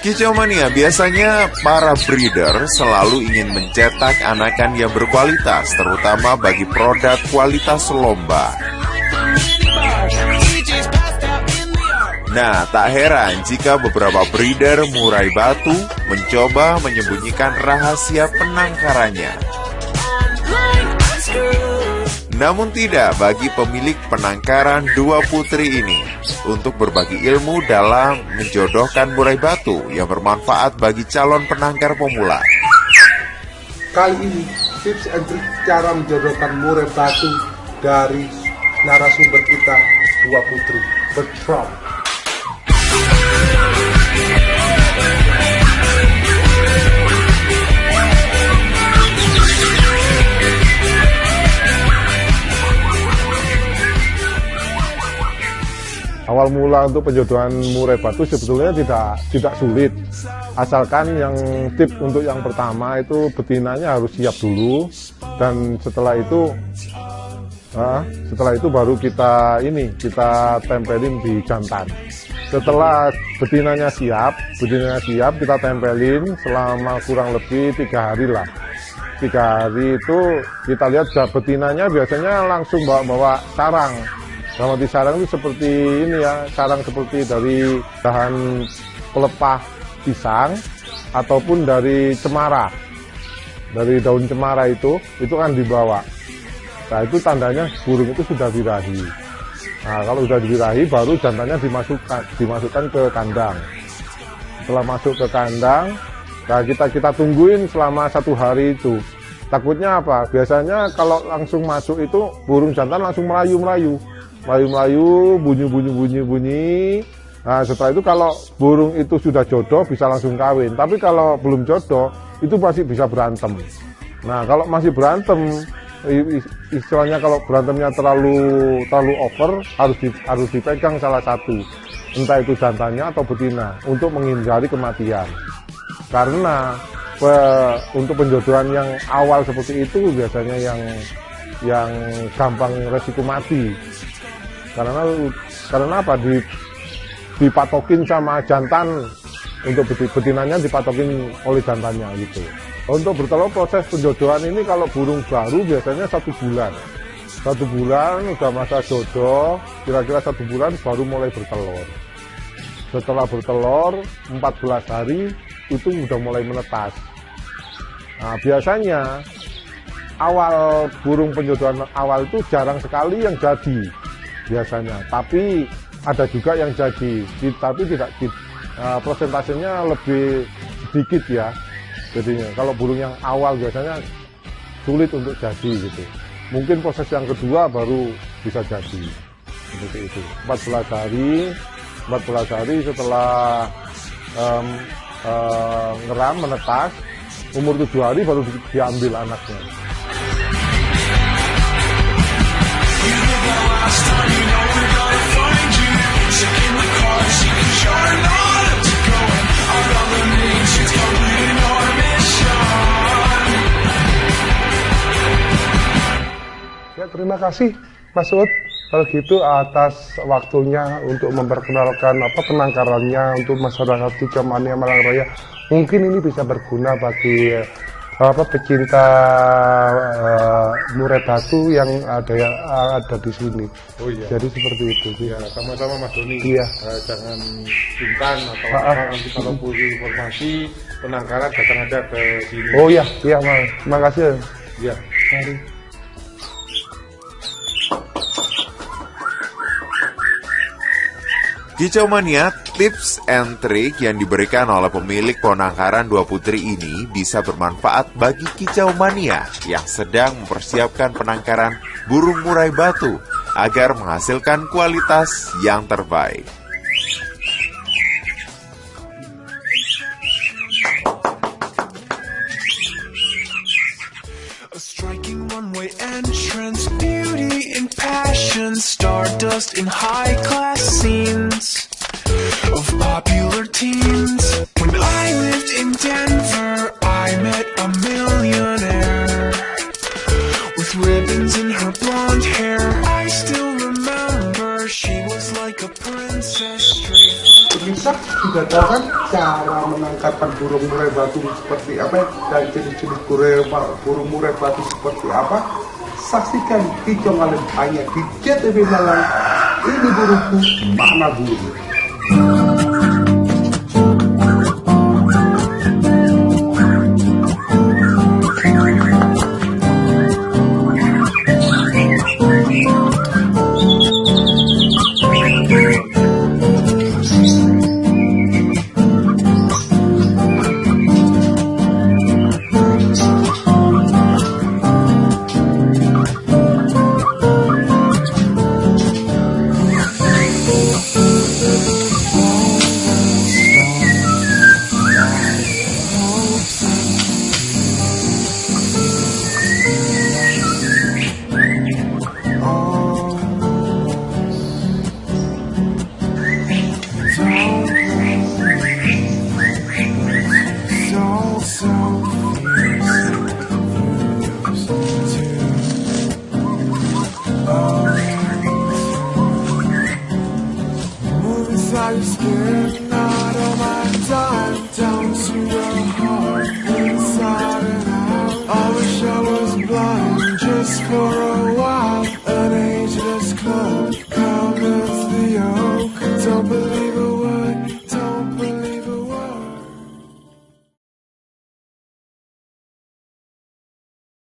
Kicau Mania, biasanya para breeder selalu ingin mencetak anakan yang berkualitas, terutama bagi produk kualitas lomba. Nah, tak heran jika beberapa breeder murai batu mencoba menyembunyikan rahasia penangkarannya. Namun tidak bagi pemilik penangkaran dua putri ini untuk berbagi ilmu dalam menjodohkan murai batu yang bermanfaat bagi calon penangkar pemula. Kali ini tips and trik cara menjodohkan murai batu dari narasumber kita dua putri Bertram. Awal mula untuk penjodohan murai batu sebetulnya tidak sulit, asalkan yang tip untuk yang pertama itu betinanya harus siap dulu, dan setelah itu baru kita tempelin di jantan. Setelah betinanya siap kita tempelin selama kurang lebih 3 hari lah. 3 hari itu kita lihat betinanya biasanya langsung bawa sarang. Kalau di sarang itu seperti ini ya, sarang seperti dari bahan pelepah pisang ataupun dari cemara, dari daun cemara itu kan dibawa. Nah itu tandanya burung itu sudah birahi. Nah kalau sudah birahi baru jantannya dimasukkan ke kandang. Setelah masuk ke kandang, nah kita tungguin selama 1 hari itu. Takutnya apa? Biasanya kalau langsung masuk itu burung jantan langsung melayu, bunyi. Nah setelah itu kalau burung itu sudah jodoh bisa langsung kawin. Tapi kalau belum jodoh itu pasti bisa berantem. Nah kalau masih berantem, istilahnya kalau berantemnya terlalu over, harus dipegang salah satu, entah itu jantannya atau betina, untuk menghindari kematian. Karena untuk penjodohan yang awal seperti itu biasanya yang gampang resiko mati. Karena apa? Dipatokin sama jantan, untuk betinanya dipatokin oleh jantannya gitu. Untuk bertelur, proses penjodohan ini kalau burung baru biasanya 1 bulan. 1 bulan udah masa jodoh, kira-kira 1 bulan baru mulai bertelur. Setelah bertelur 14 hari itu udah mulai menetas. Nah biasanya awal burung penjodohan awal itu jarang sekali yang jadi biasanya, tapi ada juga yang jadi, tapi tidak prosentasenya lebih sedikit ya. Jadinya kalau burung yang awal biasanya sulit untuk jadi gitu. Mungkin proses yang kedua baru bisa jadi seperti itu. 14 hari setelah ngeram menetas, umur 7 hari baru diambil anaknya. Ya, terima kasih Mas Ud kalau gitu atas waktunya untuk memperkenalkan penangkarannya untuk masyarakat Kicau Mania Malang Raya. Mungkin ini bisa berguna bagi pecinta murai batu yang ada di sini. Oh iya. Jadi seperti itu. Ya, sama-sama Mas Doni. Iya. Jangan sungkan atau nanti kalau butuh informasi penangkaran datang aja ke sini. Oh iya, Mas. Terima kasih. Iya. Mari. Kicau Mania, tips and trik yang diberikan oleh pemilik penangkaran dua putri ini bisa bermanfaat bagi Kicau Mania yang sedang mempersiapkan penangkaran burung murai batu agar menghasilkan kualitas yang terbaik. Stardust in high-class scenes of popular teens. When I lived in Denver, I met a millionaire with ribbons in her blonde hair. I still remember she was like a princess. ancestry. Pemirsa sudah tahu kan cara menangkapkan burung murai batu seperti apa dan jenis-jenis burung murai batu seperti apa? Saksikan Kicau Kalen hanya di JTV Malang. Ini burungku, makna burung. Inside your skin, out of my time, down to your heart, inside and out. I wish I was blind just for